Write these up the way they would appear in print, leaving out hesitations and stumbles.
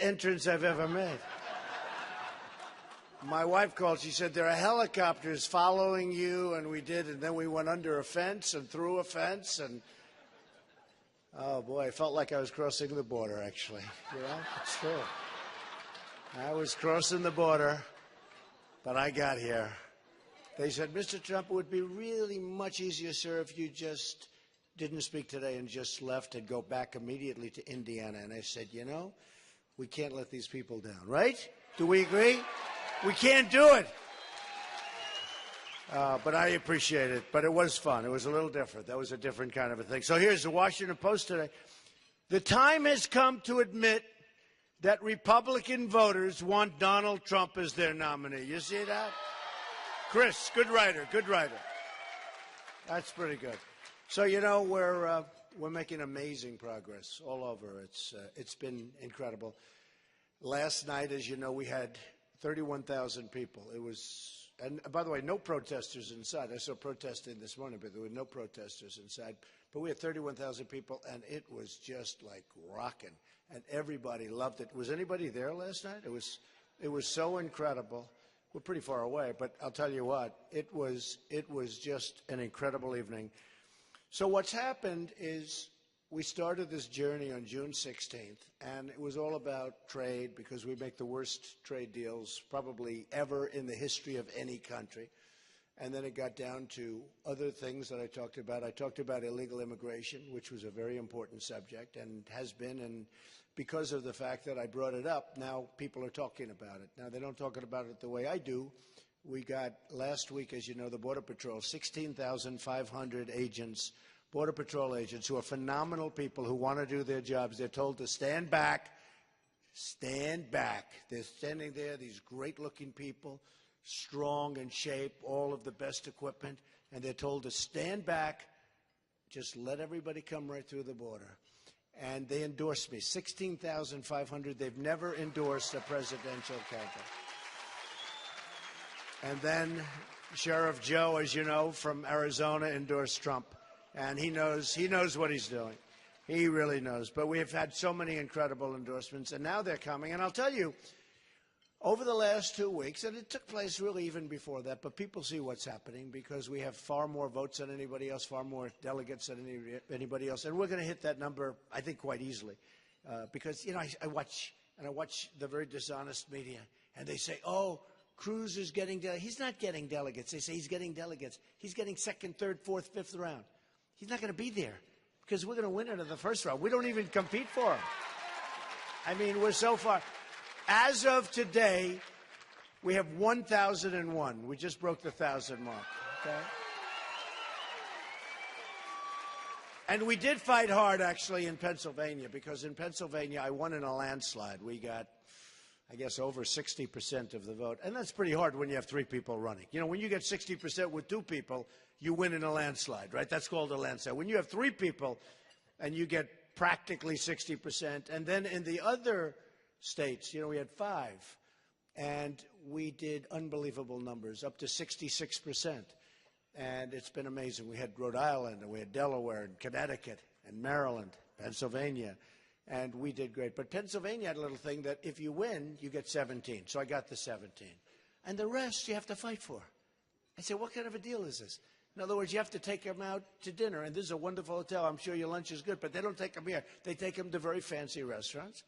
entrance I've ever made. My wife called. She said, there are helicopters following you, and we did, and then we went under a fence and through a fence, and oh, boy, I felt like I was crossing the border, actually. You know, it's true. I was crossing the border, but I got here. They said, Mr. Trump, it would be really much easier, sir, if you just didn't speak today and just left and go back immediately to Indiana. And I said, you know, we can't let these people down, right? Do we agree? We can't do it. But I appreciate it. But it was fun. It was a little different. That was a different kind of a thing. So here's the Washington Post today. The time has come to admit that Republican voters want Donald Trump as their nominee. You see that? Chris, good writer, good writer. That's pretty good. So, you know, we're making amazing progress all over. It's been incredible. Last night, as you know, we had 31,000 people. It was, and by the way, no protesters inside. I saw protesting this morning, but there were no protesters inside. But we had 31,000 people, and it was just like rocking, and everybody loved it. Was anybody there last night? It was so incredible. We're pretty far away, but I'll tell you what, it was just an incredible evening. So what's happened is we started this journey on June 16th, and it was all about trade because we make the worst trade deals probably ever in the history of any country. And then it got down to other things that I talked about. I talked about illegal immigration, which was a very important subject and has been. And because of the fact that I brought it up, now people are talking about it. Now, they don't talk about it the way I do. We got last week, as you know, the Border Patrol, 16,500 agents, Border Patrol agents, who are phenomenal people who want to do their jobs. They're told to stand back, stand back. They're standing there, these great-looking people, strong in shape, all of the best equipment, and they're told to stand back, just let everybody come right through the border. And they endorsed me, 16,500. They've never endorsed a presidential candidate. And then Sheriff Joe, as you know, from Arizona, endorsed Trump. And he knows what he's doing. He really knows. But we have had so many incredible endorsements, and now they're coming. And I'll tell you, over the last 2 weeks, and it took place really even before that, but people see what's happening because we have far more votes than anybody else, far more delegates than anybody else. And we're going to hit that number, I think, quite easily. Because, you know, I watch the very dishonest media, and they say, oh, Cruz is getting delegates. He's not getting delegates. They say he's getting delegates. He's getting second, third, fourth, fifth round. He's not going to be there because we're going to win it in the first round. We don't even compete for him. I mean, we're so far. As of today, we have 1,001. We just broke the 1,000 mark. Okay? And we did fight hard, actually, in Pennsylvania, because in Pennsylvania, I won in a landslide. We got, I guess, over 60% of the vote. And that's pretty hard when you have 3 people running. You know, when you get 60% with 2 people, you win in a landslide, right? That's called a landslide. When you have 3 people and you get practically 60%, and then in the other states, you know, we had 5, and we did unbelievable numbers, up to 66%. And it's been amazing. We had Rhode Island, and we had Delaware, and Connecticut, and Maryland, Pennsylvania, and we did great. But Pennsylvania had a little thing that if you win, you get 17. So I got the 17. And the rest you have to fight for. I said, what kind of a deal is this? In other words, you have to take them out to dinner, and this is a wonderful hotel. I'm sure your lunch is good, but they don't take them here. They take them to very fancy restaurants.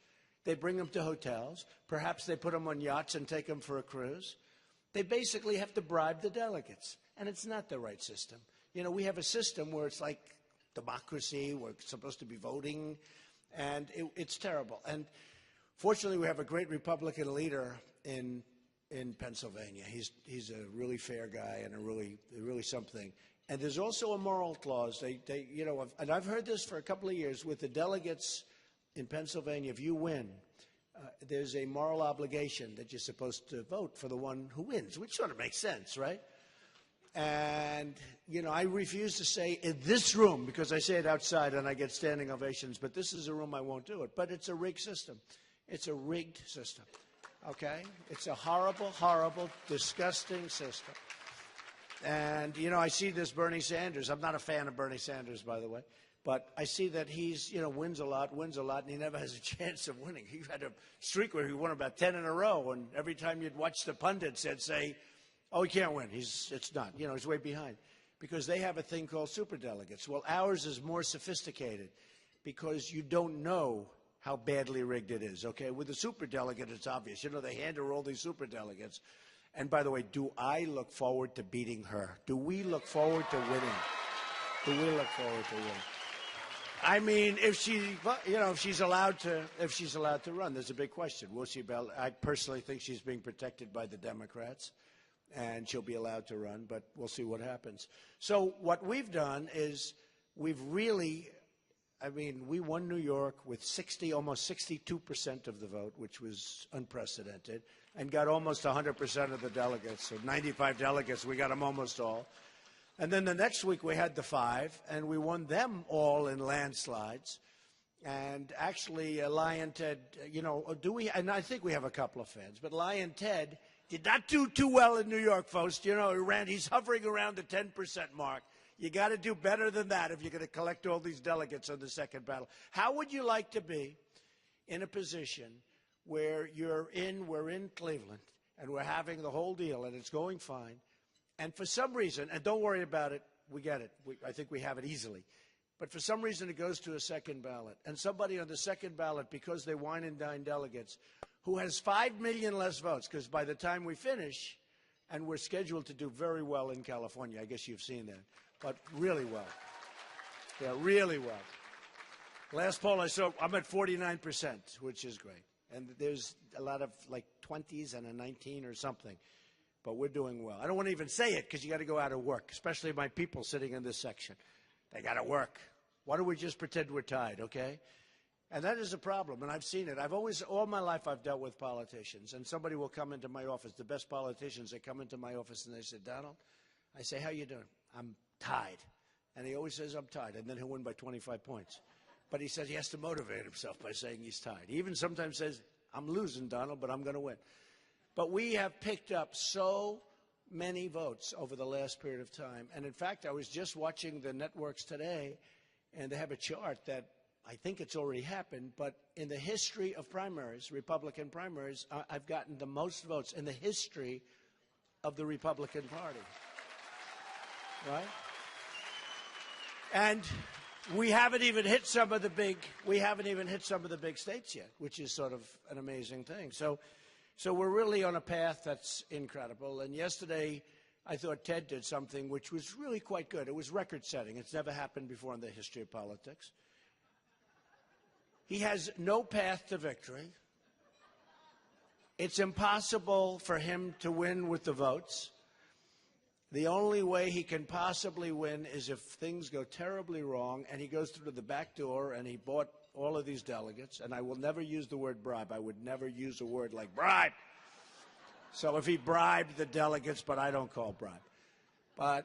They bring them to hotels. Perhaps they put them on yachts and take them for a cruise. They basically have to bribe the delegates, and it's not the right system. You know, we have a system where it's like democracy. We're supposed to be voting, and it's terrible. And fortunately, we have a great Republican leader in Pennsylvania. He's a really fair guy and a really something. And there's also a moral clause. They you know, and I've heard this for a couple of years with the delegates in Pennsylvania. If you win, there's a moral obligation that you're supposed to vote for the one who wins, which sort of makes sense, right? And, you know, I refuse to say in this room, because I say it outside and I get standing ovations, but this is a room I won't do it. But it's a rigged system. It's a rigged system, okay? It's a horrible, horrible, disgusting system. And, you know, I see this Bernie Sanders. I'm not a fan of Bernie Sanders, by the way. But I see that he's, wins a lot, and he never has a chance of winning. He had a streak where he won about 10 in a row, and every time you'd watch the pundits, they'd say, oh, he can't win. It's not. He's way behind. Because they have a thing called superdelegates. Well, ours is more sophisticated because you don't know how badly rigged it is, okay? With the superdelegate, it's obvious. They hand her all these superdelegates. And by the way, do I look forward to beating her? Do we look forward to winning? Do we look forward to winning? I mean, if she's allowed to run, there's a big question. We'll see about. I personally think she's being protected by the Democrats, and she'll be allowed to run. But we'll see what happens. So what we've done is we've really, we won New York with almost 62% of the vote, which was unprecedented, and got almost 100% of the delegates. So 95 delegates, we got them almost all. And then the next week we had the 5, and we won them all in landslides. And actually, Lion Ted, and I think we have a couple of fans, but Lion Ted did not do too well in New York, folks. He's hovering around the 10% mark. You got to do better than that if you're going to collect all these delegates on the second battle. How would you like to be in a position where we're in Cleveland, and we're having the whole deal, and it's going fine, and for some reason, and don't worry about it, we get it. I think we have it easily. But for some reason, it goes to a second ballot. And somebody on the second ballot, because they wine and dine delegates, who has 5 million less votes, because by the time we finish, and we're scheduled to do very well in California, I guess you've seen that, but really well. Yeah, really well. Last poll I saw, I'm at 49%, which is great. And there's a lot of like 20s and a 19 or something. But we're doing well. I don't want to even say it because you got to go out and work, especially my people sitting in this section. They got to work. Why don't we just pretend we're tied, okay? And that is a problem, and I've seen it. All my life I've dealt with politicians, and somebody will come into my office, the best politicians, they come into my office and they say, Donald, I say, how you doing? I'm tied. And he always says, I'm tied, and then he'll win by 25 points. But he says he has to motivate himself by saying he's tied. He even sometimes says, I'm losing, Donald, but I'm going to win. But we have picked up so many votes over the last period of time. And in fact, I was just watching the networks today, and they have a chart that I think it's already happened, but in the history of primaries, Republican primaries, I've gotten the most votes in the history of the Republican Party. Right? And we haven't even hit some of the big states yet, which is sort of an amazing thing. So we're really on a path that's incredible. And yesterday, I thought Ted did something which was really quite good. It was record-setting. It's never happened before in the history of politics. He has no path to victory. It's impossible for him to win with the votes. The only way he can possibly win is if things go terribly wrong and he goes through the back door and he bought all of these delegates, and I will never use the word bribe. I would never use a word like bribe. So if he bribed the delegates, but I don't call bribe.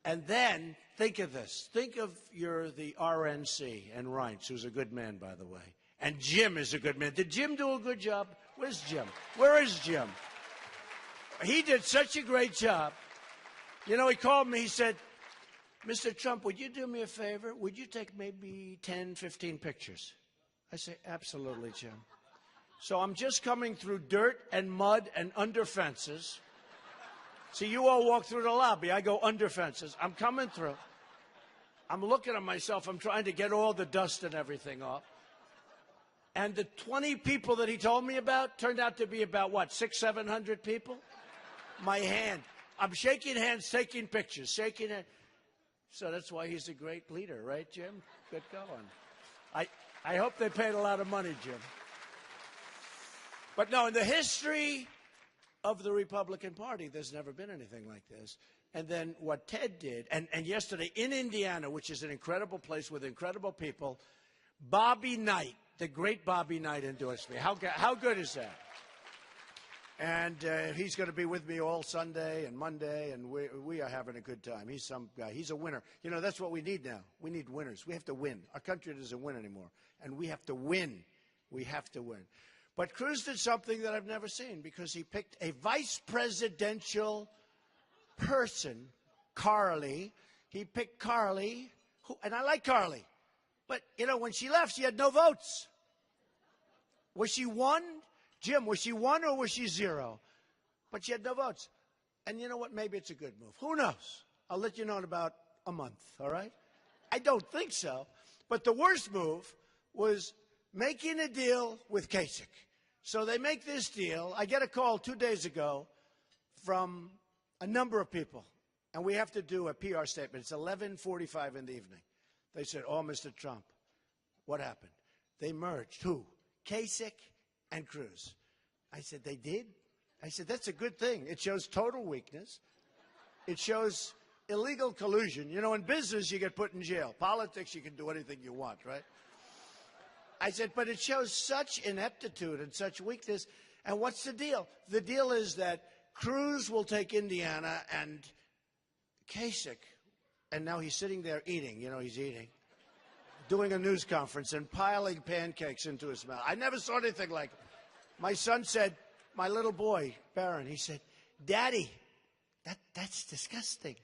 And then think of this. Think of the RNC and Reince, who's a good man, by the way. And Jim is a good man. Did Jim do a good job? Where's Jim? Where is Jim? He did such a great job. He called me. He said, Mr. Trump, would you do me a favor? Would you take maybe 10, 15 pictures? I say, absolutely, Jim. So I'm just coming through dirt and mud and under fences. See, you all walk through the lobby. I go under fences. I'm coming through. I'm looking at myself. I'm trying to get all the dust and everything off. And the 20 people that he told me about turned out to be about, 600, 700 people? My hand. I'm shaking hands, taking pictures, shaking hands. So that's why he's a great leader, right, Jim? Good going. I hope they paid a lot of money, Jim. But no, in the history of the Republican Party, there's never been anything like this. And then what Ted did, and yesterday in Indiana, which is an incredible place with incredible people, Bobby Knight, the great Bobby Knight, endorsed me. How good is that? And he's going to be with me all Sunday and Monday, and we are having a good time. He's some guy. He's a winner. That's what we need now. We need winners. We have to win. Our country doesn't win anymore, and we have to win. We have to win. But Cruz did something that I've never seen, because he picked a vice presidential person, Carly. He picked Carly, And I like Carly. But, when she left, she had no votes. Was she one? Jim, was she one or was she zero? But she had no votes. And you know what? Maybe it's a good move. Who knows? I'll let you know in about a month, all right? I don't think so. But the worst move was making a deal with Kasich. So they make this deal. I get a call 2 days ago from a number of people, and we have to do a PR statement. It's 11:45 in the evening. They said, "Oh, Mr. Trump, what happened?" They merged. Who? Kasich and Cruz. I said, "They did?" I said, "That's a good thing. It shows total weakness. It shows illegal collusion. In business, you get put in jail. Politics, you can do anything you want, right?" I said, "But it shows such ineptitude and such weakness. And what's the deal? The deal is that Cruz will take Indiana and Kasich," and now he's sitting there eating. He's eating, doing a news conference and piling pancakes into his mouth. I never saw anything like it. My son said, my little boy, Barron, he said, "Daddy, that's disgusting."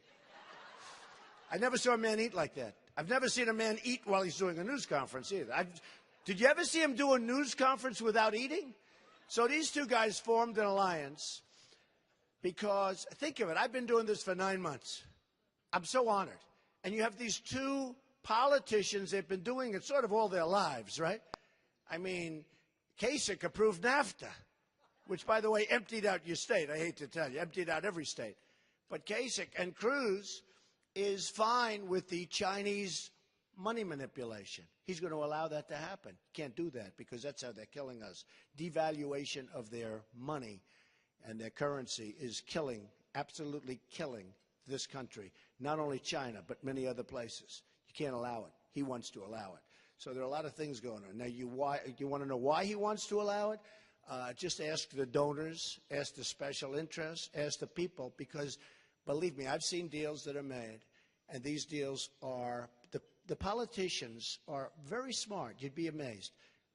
I never saw a man eat like that. I've never seen a man eat while he's doing a news conference either. Did you ever see him do a news conference without eating? So these two guys formed an alliance because, think of it, I've been doing this for 9 months. I'm so honored. And you have these two politicians, they've been doing it sort of all their lives, right? I mean, Kasich approved NAFTA, which, by the way, emptied out your state. I hate to tell you, emptied out every state. But Kasich and Cruz is fine with the Chinese money manipulation. He's going to allow that to happen. Can't do that because that's how they're killing us. Devaluation of their money and their currency is killing, absolutely killing this country. Not only China, but many other places. You can't allow it. He wants to allow it. So there are a lot of things going on. Now, you want to know why he wants to allow it? Just ask the donors, ask the special interests, ask the people, because believe me, I've seen deals that are made, and these deals are, the politicians are very smart. You'd be amazed.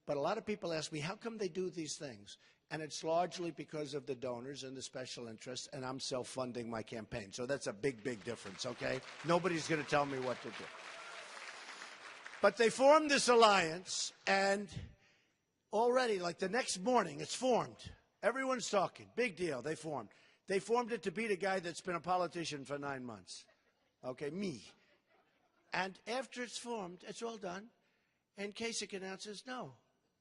But a lot of people ask me, how come they do these things? And it's largely because of the donors and the special interests, and I'm self-funding my campaign. So that's a big, big difference, okay? Nobody's going to tell me what to do. But they formed this alliance, and already, like the next morning, it's formed. Everyone's talking. Big deal. They formed. They formed it to beat a guy that's been a politician for 9 months. Okay, me. And after it's formed, it's all done. And Kasich announces, "No,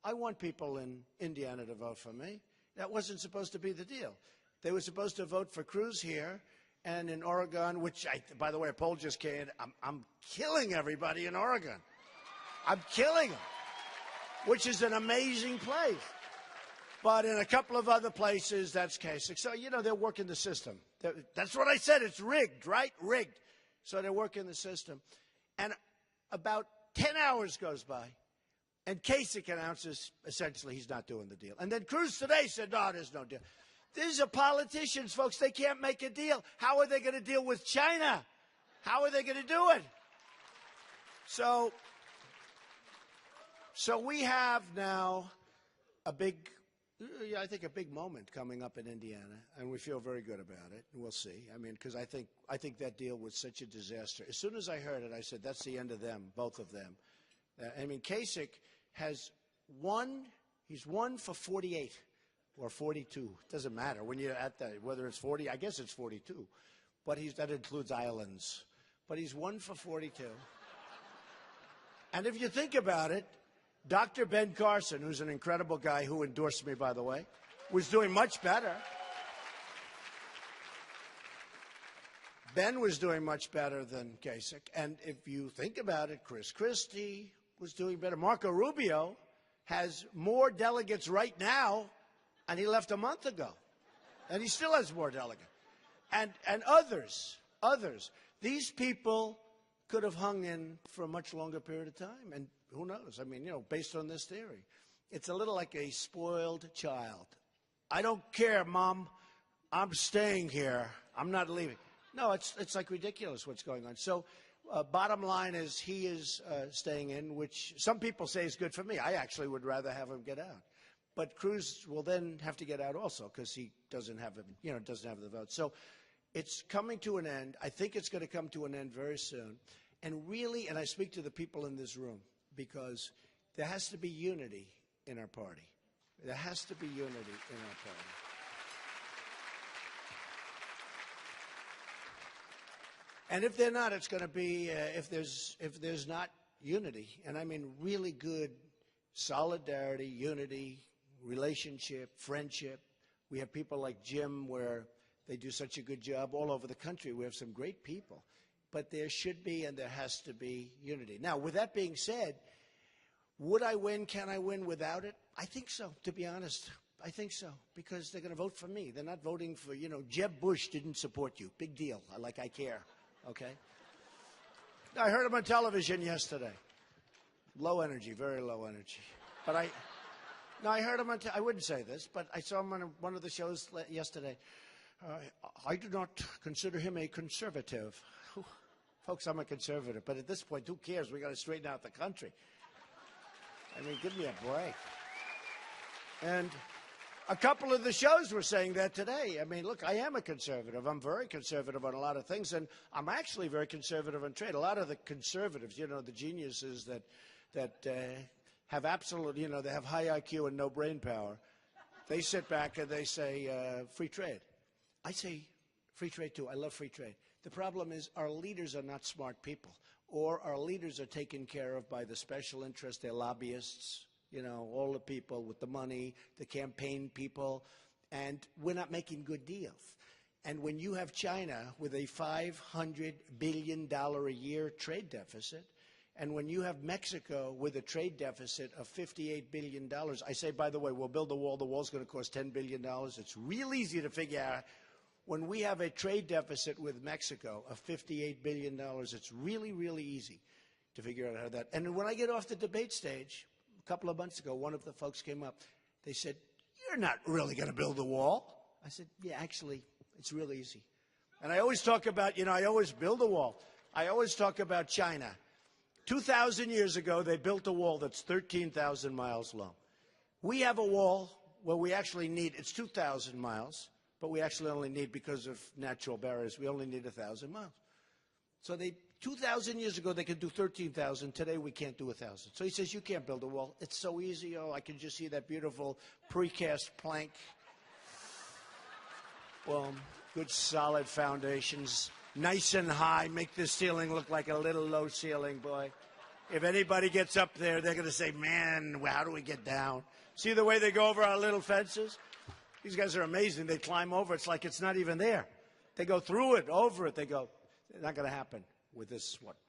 I want people in Indiana to vote for me." That wasn't supposed to be the deal. They were supposed to vote for Cruz here and in Oregon, which, by the way, a poll just came in. I'm killing everybody in Oregon. I'm killing them, which is an amazing place. But in a couple of other places, that's Kasich. So, they're working the system. That's what I said. It's rigged, right? Rigged. So they're working the system. And about 10 hours goes by, and Kasich announces essentially he's not doing the deal. And then Cruz today said, "No, there's no deal." These are politicians, folks. They can't make a deal. How are they going to deal with China? How are they going to do it? So we have now a big moment coming up in Indiana, and we feel very good about it. We'll see. I mean, because I think that deal was such a disaster. As soon as I heard it, I said, that's the end of them, both of them. I mean, Kasich has won. He's won for 48 or 42. It doesn't matter when you're at that, whether it's 40. I guess it's 42, but that includes islands. But he's won for 42. And if you think about it, Dr. Ben Carson, who's an incredible guy who endorsed me, by the way, was doing much better. Ben was doing much better than Kasich. And if you think about it, Chris Christie was doing better. Marco Rubio has more delegates right now, and he left a month ago. And he still has more delegates. And others. These people could have hung in for a much longer period of time. And who knows? I mean, based on this theory. It's a little like a spoiled child. "I don't care, Mom. I'm staying here. I'm not leaving." No, it's like ridiculous what's going on. So bottom line is he is staying in, which some people say is good for me. I actually would rather have him get out. But Cruz will then have to get out also because he doesn't have the vote. So it's coming to an end. I think it's going to come to an end very soon. And really, and I speak to the people in this room, because there has to be unity in our party. There has to be unity in our party. And if they're not, it's going to be, if there's not unity, and I mean really good solidarity, unity, relationship, friendship. We have people like Jim where they do such a good job all over the country. We have some great people. But there should be and there has to be unity. Now, with that being said, would I win? Can I win without it? I think so, to be honest. I think so, because they're going to vote for me. They're not voting for, Jeb Bush didn't support you. Big deal. I care. Okay? I heard him on television yesterday. Low energy, very low energy. But I heard him on, I wouldn't say this, but I saw him on one of the shows yesterday. I do not consider him a conservative. Folks, I'm a conservative, but at this point, who cares? We got to straighten out the country. I mean, give me a break. And a couple of the shows were saying that today. I mean, look, I am a conservative. I'm very conservative on a lot of things, and I'm actually very conservative on trade. A lot of the conservatives, the geniuses that have absolute, they have high IQ and no brain power, they sit back and they say free trade. I say free trade, too. I love free trade. The problem is our leaders are not smart people, or our leaders are taken care of by the special interests, their lobbyists, all the people with the money, the campaign people, and we're not making good deals. And when you have China with a $500 billion a year trade deficit, and when you have Mexico with a trade deficit of $58 billion, I say, by the way, we'll build the wall. The wall's going to cost $10 billion. It's real easy to figure out. When we have a trade deficit with Mexico of $58 billion, it's really, really easy to figure out how that. And when I get off the debate stage, a couple of months ago, one of the folks came up. They said, "You're not really going to build a wall." I said, "Yeah, actually, it's real easy." And I always talk about, I always build a wall. I always talk about China. 2,000 years ago, they built a wall that's 13,000 miles long. We have a wall where we actually need, it's 2,000 miles. But we actually only need, because of natural barriers, we only need 1,000 miles. So 2,000 years ago, they could do 13,000. Today, we can't do 1,000. So he says, you can't build a wall. It's so easy. Oh, I can just see that beautiful precast plank. Well, good solid foundations, nice and high, make the ceiling look like a little low ceiling, boy. If anybody gets up there, they're going to say, man, how do we get down? See the way they go over our little fences? These guys are amazing. They climb over. It's like it's not even there. They go through it, over it. They go, it's not going to happen with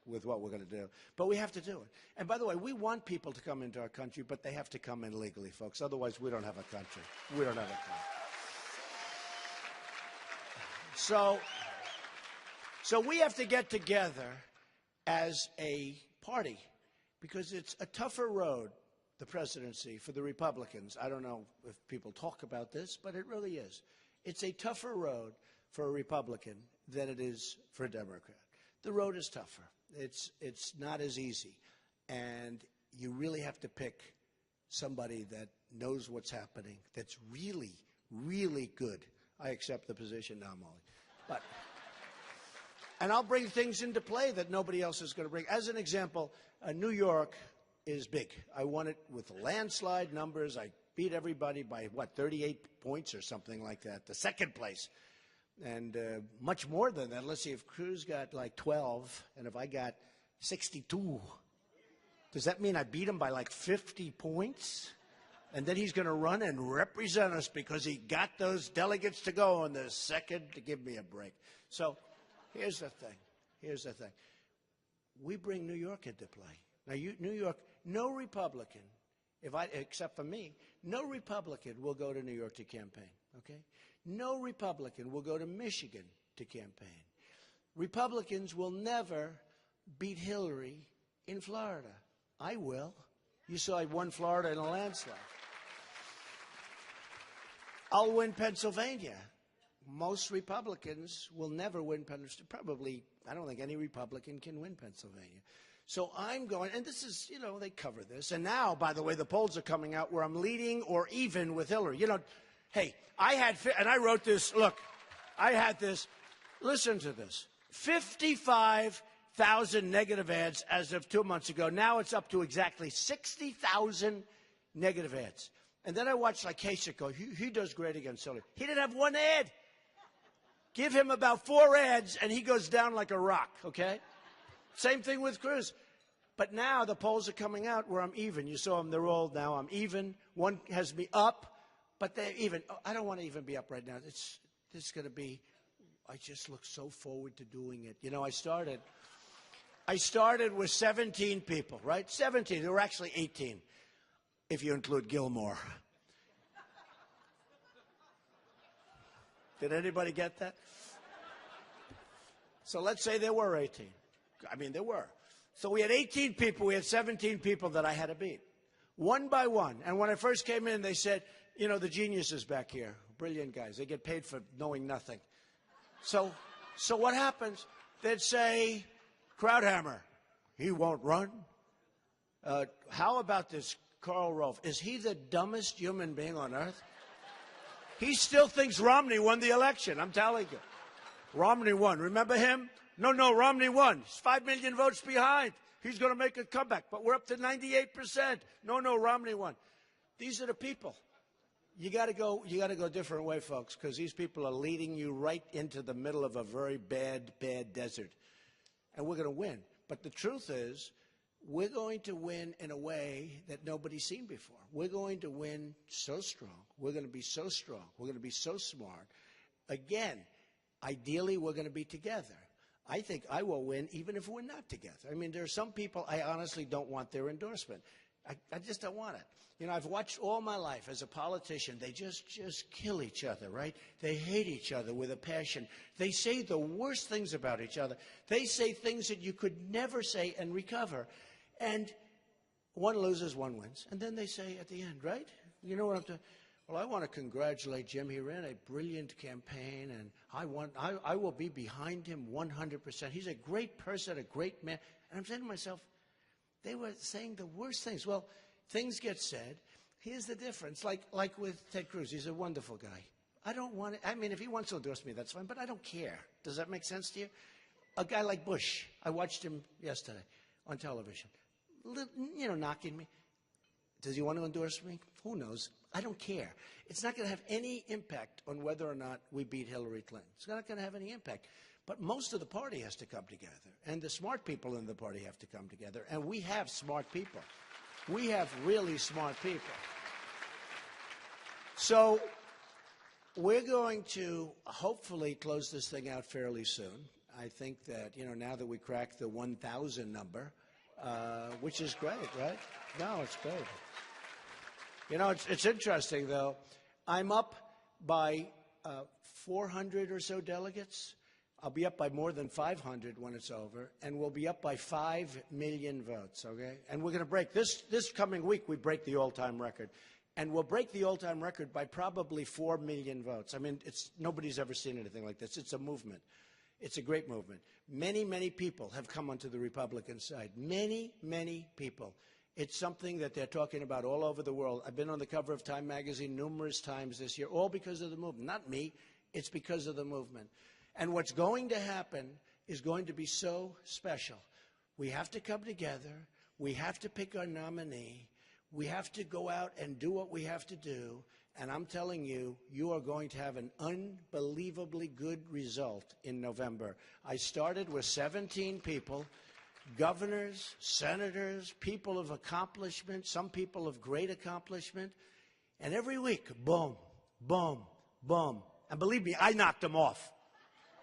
with what we're going to do. But we have to do it. And by the way, we want people to come into our country, but they have to come in legally, folks. Otherwise, we don't have a country. We don't have a country. So we have to get together as a party, because it's a tougher road, the presidency, for the Republicans. I don't know if people talk about this, but it really is. It's a tougher road for a Republican than it is for a Democrat. The road is tougher. It's not as easy. And you really have to pick somebody that knows what's happening, that's really, really good. I accept the position now, Molly. And I'll bring things into play that nobody else is going to bring. As an example, New York is big. I won it with landslide numbers. I beat everybody by, 38 points or something like that, the second place. And much more than that. Let's see, if Cruz got like 12 and if I got 62, does that mean I beat him by like 50 points? And then he's going to run and represent us because he got those delegates to go on the second, to give me a break. So here's the thing. Here's the thing. We bring New York into play. Now, New York, no Republican, except for me, no Republican will go to New York to campaign, okay? No Republican will go to Michigan to campaign. Republicans will never beat Hillary in Florida. I will. You saw I won Florida in a landslide. I'll win Pennsylvania. Most Republicans will never win Pennsylvania. Probably, I don't think any Republican can win Pennsylvania. So I'm going, and this is, they cover this. And now, by the way, the polls are coming out where I'm leading or even with Hillary. Hey, and I wrote this, look, I had this, listen to this, 55 60,000 negative ads as of 2 months ago. Now it's up to exactly 60,000 negative ads. And then I watched like Kasich go, he does great against Hillary. He didn't have one ad. Give him about 4 ads, and he goes down like a rock, okay? Same thing with Cruz. But now the polls are coming out where I'm even. You saw them, they're all now, I'm even. One has me up, but they're even. Oh, I don't want to even be up right now. This is going to be, I just look so forward to doing it. You know, I started with 17 people, right? 17. There were actually 18, if you include Gilmore. Did anybody get that? So let's say there were 18. I mean, there were. So we had 18 people. We had 17 people that I had to beat, one by one. And when I first came in, they said, you know, the geniuses back here, brilliant guys. They get paid for knowing nothing. So what happens? They'd say, Krauthammer, he won't run. How about this Karl Rove? Is he the dumbest human being on earth? He still thinks Romney won the election, I'm telling you. Romney won. Remember him? No, Romney won. He's 5 million votes behind. He's going to make a comeback, but we're up to 98%. No, Romney won. These are the people. You got to go a different way, folks, because these people are leading you right into the middle of a very bad desert. And we're going to win. But the truth is, we're going to win in a way that nobody's seen before. We're going to win so strong. We're going to be so strong. We're going to be so smart. Again, ideally, we're going to be together. I think I will win even if we're not together. I mean, there are some people I honestly don't want their endorsement. I just don't want it. You know, I've watched all my life as a politician. They just kill each other, right? They hate each other with a passion. They say the worst things about each other. They say things that you could never say and recover. And one loses, one wins. And then they say at the end, right? You know what I'm saying? Well, I want to congratulate Jim. He ran a brilliant campaign, and I will be behind him 100%. He's a great person, a great man. And I'm saying to myself, they were saying the worst things. Well, things get said. Here's the difference. Like with Ted Cruz, he's a wonderful guy. I don't want to, I mean, if he wants to endorse me, that's fine, but I don't care. Does that make sense to you? A guy like Bush, I watched him yesterday on television, you know, knocking me. Does he want to endorse me? Who knows? I don't care. It's not going to have any impact on whether or not we beat Hillary Clinton. It's not going to have any impact. But most of the party has to come together, and the smart people in the party have to come together, and we have smart people. We have really smart people. So we're going to hopefully close this thing out fairly soon. I think that, you know, now that we cracked the 1,000 number, which is great, right? No, it's great. You know, it's interesting, though. I'm up by 400 or so delegates. I'll be up by more than 500 when it's over, and we'll be up by 5 million votes, okay? And we're going to break this coming week, we break the all-time record. And we'll break the all-time record by probably 4 million votes. I mean, nobody's ever seen anything like this. It's a movement. It's a great movement. Many, many people have come onto the Republican side. Many, many people. It's something that they're talking about all over the world. I've been on the cover of Time magazine numerous times this year, all because of the movement. Not me. It's because of the movement. And what's going to happen is going to be so special. We have to come together. We have to pick our nominee. We have to go out and do what we have to do. And I'm telling you, you are going to have an unbelievably good result in November. I started with 17 people, governors, senators, people of accomplishment, some people of great accomplishment. And every week, boom, boom, boom. And believe me, I knocked them off.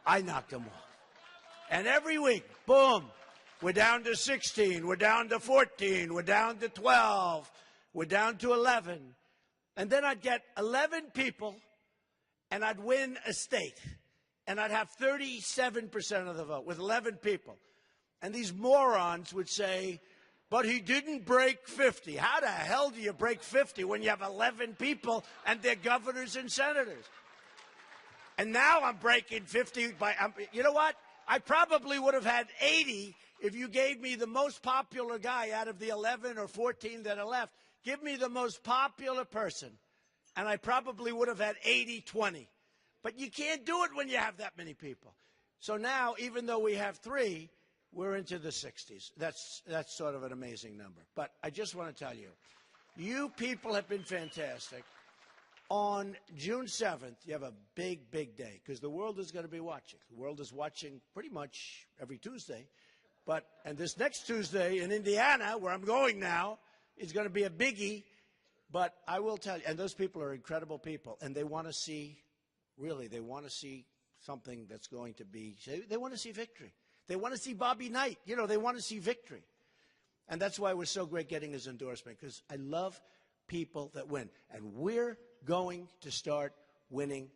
I knocked them off. And every week, boom, we're down to 16, we're down to 14, we're down to 12, we're down to 11. And then I'd get 11 people, and I'd win a state. And I'd have 37% of the vote with 11 people. And these morons would say, but he didn't break 50. How the hell do you break 50 when you have 11 people and they're governors and senators? And now I'm breaking 50 by, you know what? I probably would have had 80 if you gave me the most popular guy out of the 11 or 14 that are left. Give me the most popular person, and I probably would have had 80-20. But you can't do it when you have that many people. So now, even though we have 3, we're into the 60s. That's sort of an amazing number. But I just want to tell you, you people have been fantastic. On June 7th, you have a big, big day because the world is going to be watching. The world is watching pretty much every Tuesday. And this next Tuesday in Indiana, where I'm going now, is going to be a biggie. But I will tell you, and those people are incredible people, and they want to see, really, they want to see something that's going to be, they want to see victory. They want to see Bobby Knight. You know, they want to see victory. And that's why it was so great getting his endorsement, because I love people that win. And we're going to start winning